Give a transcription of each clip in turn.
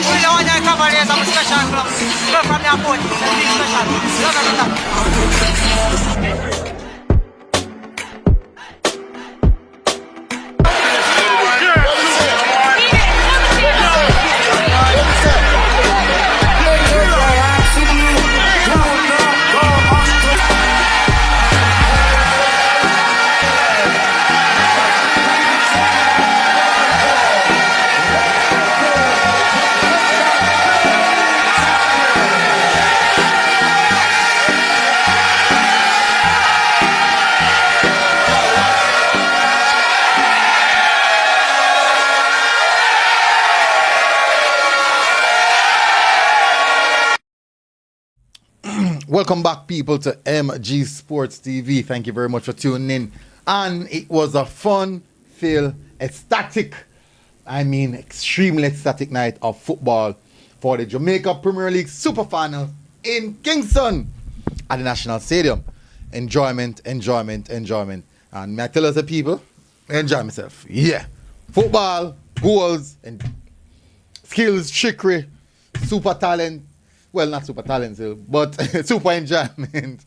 really want the Cavalier some special club. Go from your boat, it's a big special. Love it. Welcome back, people, to MG Sports TV. Thank you very much for tuning in. And it was a fun-filled, extremely ecstatic night of football for the Jamaica Premier League Super Final in Kingston at the National Stadium. Enjoyment. And may I tell us the people, I enjoy myself. Yeah. Football, goals, and skills, trickery, super talent. Well, not super talent, but super enjoyment.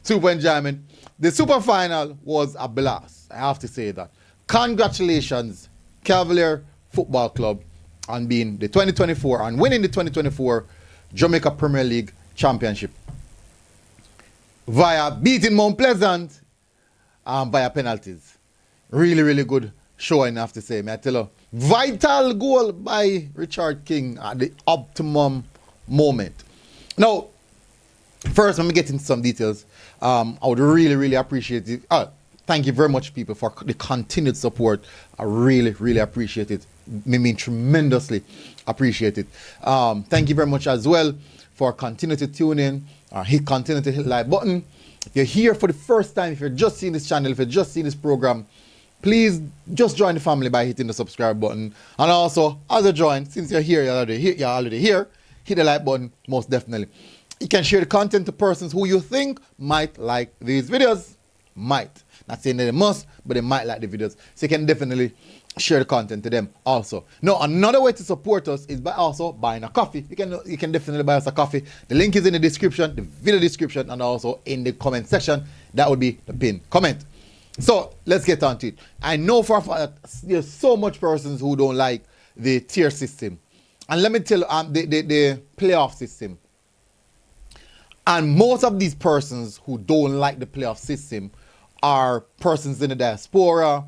Super enjoyment. The super final was a blast. I have to say that. Congratulations, Cavalier Football Club, on being the 2024 and winning the 2024 Jamaica Premier League Championship via beating Mount Pleasant via penalties. Really, really good showing, I have to say. May I tell you, vital goal by Richard King at the optimum moment. Now, first, let me get into some details. I would really, really appreciate it. Thank you very much, people, for the continued support. I really, really appreciate it. I mean, tremendously appreciate it. Thank you very much as well for continuing to tune in. Continue to hit the like button. If you're here for the first time, if you're just seeing this channel, if you're just seeing this program, please just join the family by hitting the subscribe button. And also, as a join, since you're here, you're already here, hit the like button, most definitely. You can share the content to persons who you think might like these videos. Might. Not saying that they must, but they might like the videos. So you can definitely share the content to them also. Now, another way to support us is by also buying a coffee. You can definitely buy us a coffee. The link is in the description, the video description, and also in the comment section. That would be the pinned comment. So, let's get on to it. I know for a fact that there's so much persons who don't like the tier system. And let me tell you, the playoff system. And most of these persons who don't like the playoff system are persons in the diaspora,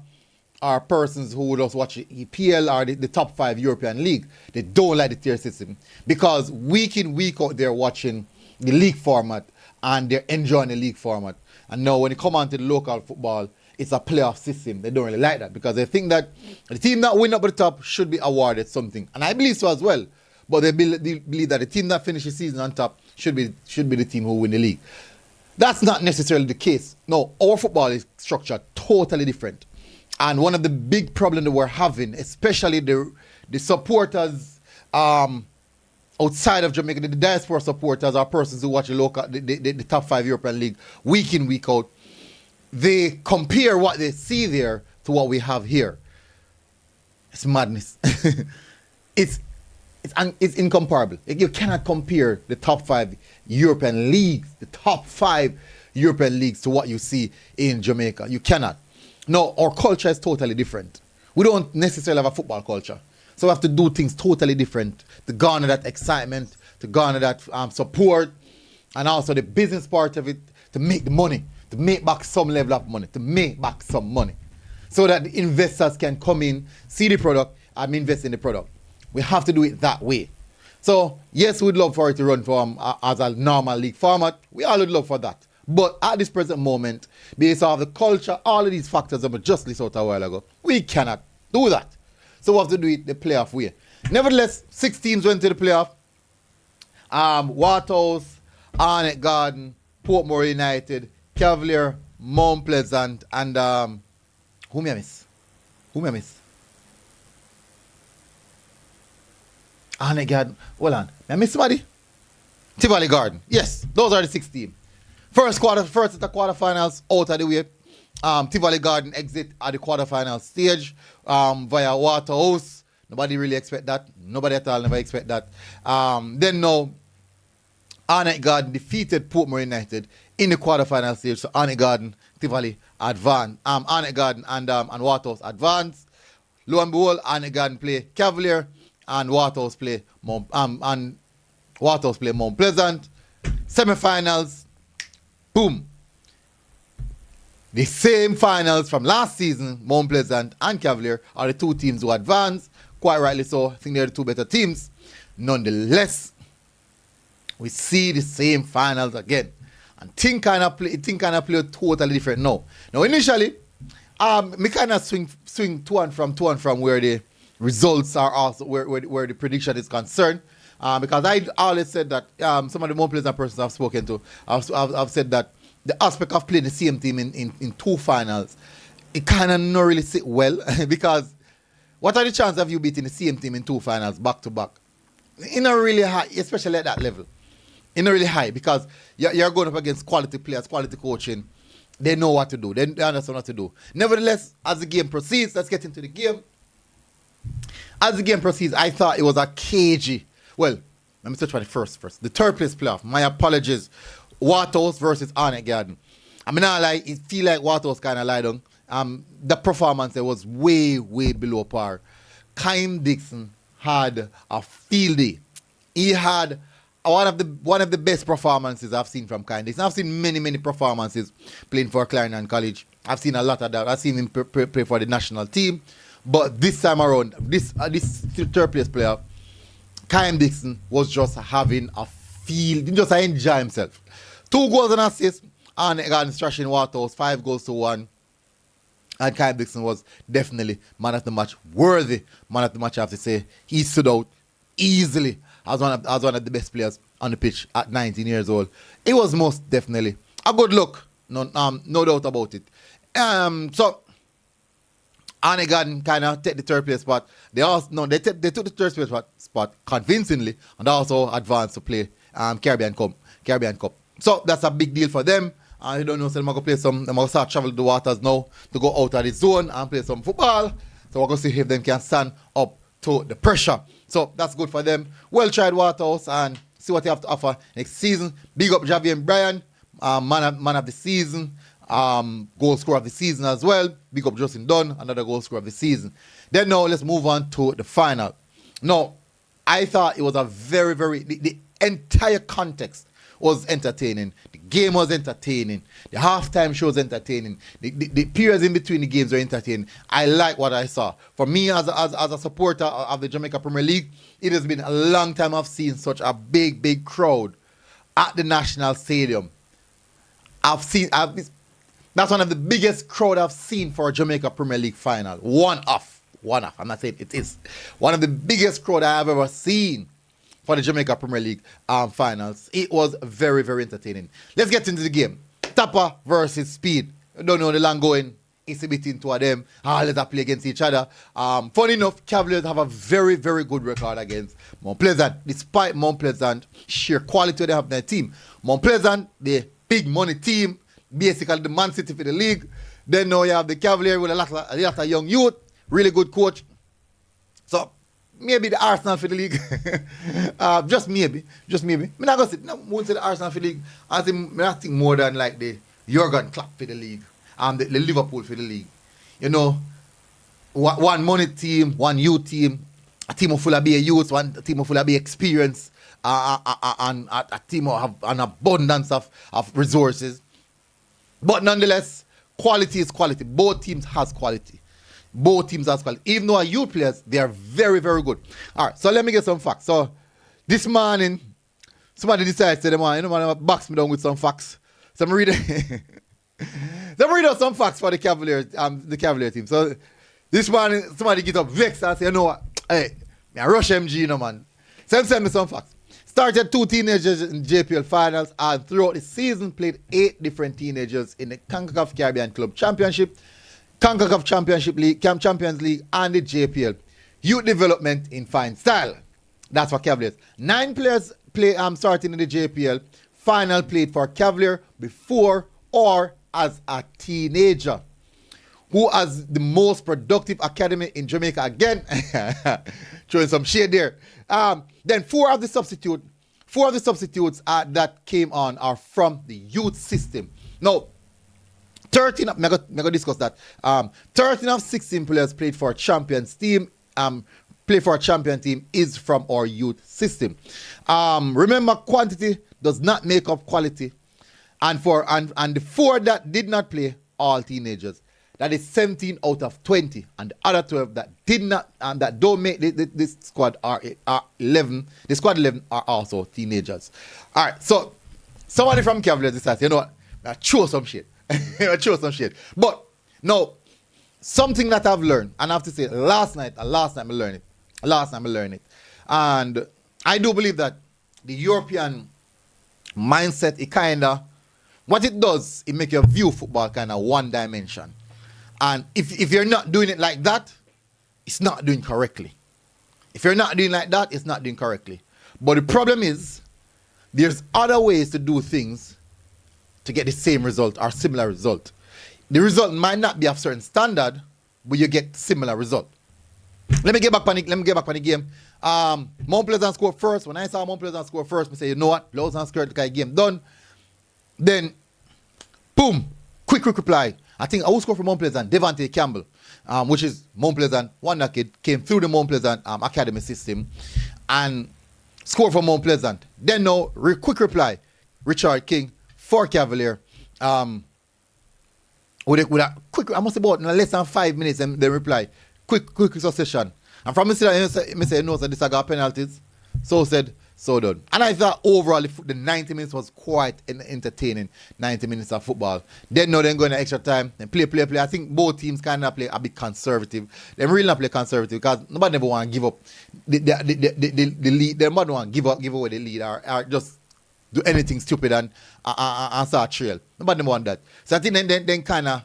are persons who just watch the EPL or the top 5 European league. They don't like the tier system because week in, week out, they're watching the league format and they're enjoying the league format. And now when they come on to the local football, it's a playoff system. They don't really like that because they think that the team that win up at the top should be awarded something. And I believe so as well. But they believe that the team that finishes the season on top should be the team who win the league. That's not necessarily the case. No, our football is structured totally different. And one of the big problems that we're having, especially the supporters outside of Jamaica, the diaspora supporters are persons who watch the top 5 European league week in, week out. They compare what they see there to what we have here. It's madness. It's incomparable. You cannot compare the top 5 European leagues, to what you see in Jamaica. You cannot. No, our culture is totally different. We don't necessarily have a football culture. So we have to do things totally different to garner that excitement, to garner that support, and also the business part of it, to make the money. To make back some level of money, so that the investors can come in, see the product, and invest in the product. We have to do it that way. So, yes, we'd love for it to run from as a normal league format. We all would love for that. But at this present moment, based on the culture, all of these factors that were just listed out a while ago, we cannot do that. So we have to do it the playoff way. Nevertheless, 6 teams went to the playoff. Waterhouse, Arnett Garden, Portmore United, Cavalier, Mount Pleasant, and who may I miss? Arnett Garden. Hold on. May I miss somebody? Tivoli Garden. Yes, those are the 6 teams. First at the quarterfinals, out of the way. Tivoli Garden exit at the quarterfinal stage via Waterhouse. Nobody really expect that. Nobody at all never expect that. Then now, Arnett Garden defeated Portmore United in the quarterfinal stage. So Arnett Garden, Cavalier advanced. Arnett Garden and Waterhouse advanced. Lo and behold, Arnett Garden play Cavalier and Waterhouse play Mount Pleasant. Semi-finals, boom. The same finals from last season, Mount Pleasant and Cavalier are the two teams who advanced. Quite rightly so. I think they're the two better teams. Nonetheless, we see the same finals again. And thing kind of play totally different now. Now initially, me kind of swing to and from where the results are also where the prediction is concerned. Because I always said that some of the more pleasant persons I've spoken to, I've said that the aspect of playing the same team in two finals, it kind of not really sit well. Because what are the chances of you beating the same team in two finals back to back? It's not really high, especially at that level. It's not really high because you're going up against quality players, quality coaching. They know what to do. They understand what to do. Nevertheless, as the game proceeds, let's get into the game. As the game proceeds, I thought it was a cagey. Well, let me search for the first. The third place playoff. My apologies. Waterhouse versus Arnett Garden. I mean, it feel like Waterhouse kind of lied on. The performance there was way below par. Kyle Dixon had a field day. He had one of the best performances I've seen from Kyle Dixon. I've seen many performances playing for Clarendon College. I've seen a lot of that. I've seen him play for the national team. But this time around, this third place player, Kyle Dixon was just having a field, just enjoy himself. 2 goals and assists, and thrashing Waterhouse, 5 goals to 1. And Kyle Dixon was definitely man of the match, worthy man of the match, I have to say. He stood out easily as one of the best players on the pitch at 19 years old. It was most definitely a good look, no doubt about it. So Arnett Garden kind of take the third place spot. They took the third place spot convincingly, and also advanced to play Caribbean Cup. So that's a big deal for them. I don't know, so they're going to play some. They're going to start travel the waters now to go out of the zone and play some football. So we're going to see if they can stand up to the pressure. So that's good for them. Well tried, Waterhouse, and see what they have to offer next season. Big up Javier and Brian, man of the season, goal scorer of the season as well. Big up Justin Dunn, another goal scorer of the season. Then now let's move on to the final. Now, I thought it was a very the entire context was entertaining. The game was entertaining. The halftime show was entertaining. The periods in between the games were entertaining. I like what I saw. For me, as a supporter of the Jamaica Premier League, it has been a long time I've seen such a big crowd at the National Stadium. That's one of the biggest crowd I've seen for a Jamaica Premier League final. One off. I'm not saying it is. One of the biggest crowd I have ever seen for the Jamaica Premier League finals. It was very entertaining. Let's get into the game. Tapper versus Speed. I don't know the long going. It's between two of them. Let's play against each other. Funny enough, Cavaliers have a very good record against Mount Pleasant. Despite Mount Pleasant sheer quality they have in their team. Mount Pleasant, the big money team, basically the Man City for the league. Then now you have the Cavalier with a lot of young youth, really good coach. So maybe the Arsenal for the league. Just maybe. I'm not going to say the Arsenal for the league. I think more than like the Jurgen Klopp for the league. The Liverpool for the league. You know, one money team, one youth team, a team full of youths, one team full of experience, and a team who have an abundance of resources. But nonetheless, quality is quality. Both teams has quality. Even though our youth players, they are very good. All right, so let me get some facts. So this morning, somebody decided to box me down with some facts. So I'm reading out some facts for the Cavalier team. So this morning, somebody get up vexed and say, you know what? Hey, I rush MG, man. So send me some facts. Started 2 teenagers in JPL finals and throughout the season played 8 different teenagers in the CONCACAF Caribbean Club Championship, CONCACAF Championship League, Champions League, and the JPL. Youth development in fine style. That's for Cavaliers. 9 players play starting in the JPL. Final played for Cavalier before or as a teenager. who has the most productive academy in Jamaica again. Showing some shade there. Then four of the substitutes that came on are from the youth system. Now, 13 of, I'm gonna discuss that. 13 of 16 players played for a champions team. Play for a champion team is from our youth system. Remember, quantity does not make up quality. And the four that did not play, all teenagers. That is 17 out of 20. And the other 12 that did not and that don't make this squad are 11. The squad 11 are also teenagers. All right, so somebody from Cavalier decided, you know what? I chose some shit. But no, something that I've learned, and I have to say, last night I learned it. And I do believe that the European mindset, it kind of, what it does, it make you view football kind of one dimension. And if you're not doing it like that, it's not doing correctly. If you're not doing like that, it's not doing correctly. But the problem is, there's other ways to do things to get the same result or similar result. The result might not be of certain standard, but you get similar result. Let me get back on the game. Mount Pleasant scored first. When I saw Mount Pleasant score first, I say, you know what? Blows and skirt, the game done. Then, boom, quick reply. I think I will score for Mount Pleasant, Devante Campbell, which is Mount Pleasant. One that kid came through the Mount Pleasant academy system and scored for Mount Pleasant. Then now, quick reply, Richard King for Cavalier. With a quick, I must say about less than 5 minutes, and they reply, quick succession. And from me say no, so this I got penalties. So said, so done. And I thought overall the 90 minutes was quite an entertaining 90 minutes of football. Then no, then go in the extra time and play. I think both teams kind of play a bit conservative. They really not play conservative because nobody never want to give up the lead. They never want to give away the lead or just do anything stupid and start trail. Nobody never want that. So I think then kind of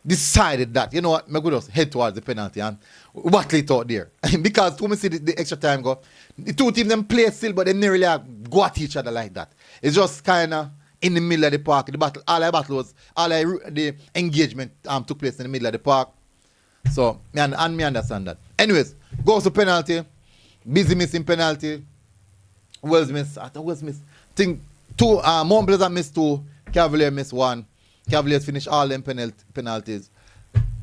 decided that, you know what, I'm going to just head towards the penalty and battle it out there. Because when we see the extra time go, the two teams them play still, but they never really go at each other like that. It's just kind of in the middle of the park. The battle, the engagement took place in the middle of the park. So, and me understand that. Anyways, goes to penalty. Busy missing penalty. Wells miss. I think two, Mount Pleasant missed two. Cavalier missed one. Cavaliers finished all them penalties.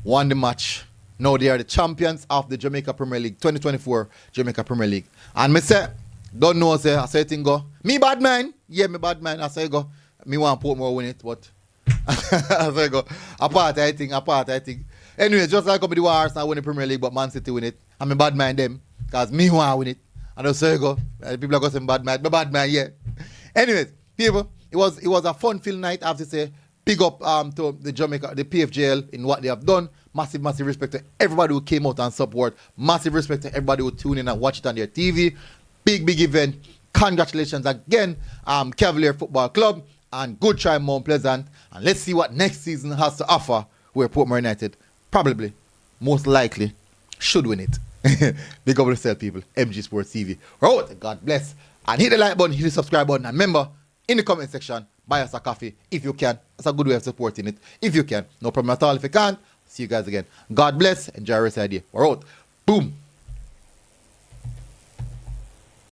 Won the match. Now they are the champions of the Jamaica Premier League, 2024 Jamaica Premier League. And me say, don't know, say, I say thing go. Me bad man. Yeah, me bad man. I say go. Me want Portmore win it, but I say go. Apart, I think. Anyway, just like the Arsenal win the Premier League, but Man City win it. I'm a bad man them. Because me want win it. And I say go. People are going to say bad man. Me bad man, yeah. Anyways, people, it was a fun-filled night, I have to say. Big up to the Jamaica, the PFJL in what they have done. Massive respect to everybody who came out and support. Massive respect to everybody who tuned in and watched it on their TV. Big event. Congratulations again, Cavalier Football Club. And good try, Mount Pleasant. And let's see what next season has to offer where Portmore United probably, most likely, should win it. Big up yourself, people. MG Sports TV. Right, God bless. And hit the like button, hit the subscribe button. And remember, in the comment section, buy us a coffee if you can. That's a good way of supporting it. If you can. No problem at all. If you can't, see you guys again. God bless. Enjoy the rest of the day. We're out. Boom.